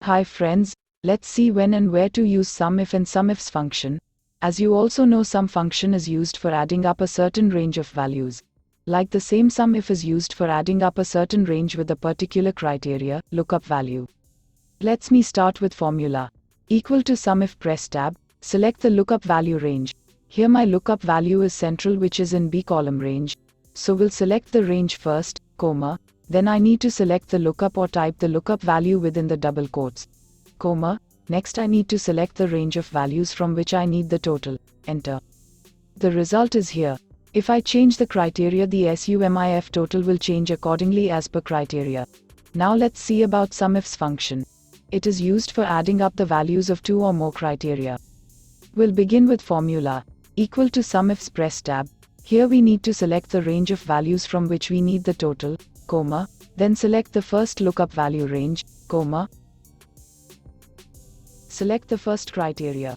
Hi friends, let's see when and where to use SUMIF and SUMIFS function. As you also know, SUM function is used for adding up a certain range of values. Like the same SUMIF is used for adding up a certain range with a particular criteria, lookup value. Let's me start with formula. Equal to SUMIF, press tab, select the lookup value range. Here my lookup value is central, which is in B column range. So we'll select the range first, comma, then I need to select the lookup or type the lookup value within the double quotes, comma, next I need to select the range of values from which I need the total, enter. The result is here. If I change the criteria, the SUMIF total will change accordingly as per criteria. Now let's see about SUMIFS function. It is used for adding up the values of two or more criteria. We'll begin with formula. Equal to SUMIFS, press tab. Here we need to select the range of values from which we need the total, comma, then select the first lookup value range, comma, select the first criteria,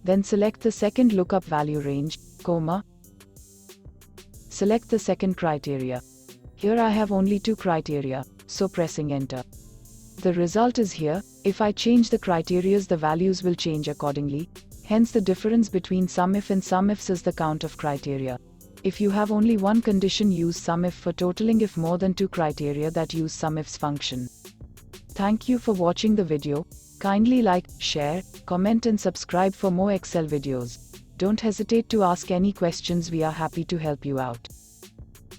then select the second lookup value range, comma, select the second criteria. Here I have only two criteria, so pressing enter. The result is here. If I change the criterias, the values will change accordingly. Hence the difference between SUMIF and SUMIFS is the count of criteria. If you have only one condition, use SUMIF for totaling. If more than two criteria, that use SUMIFS function. Thank you for watching the video. Kindly like, share, comment and subscribe for more Excel videos. Don't hesitate to ask any questions, we are happy to help you out.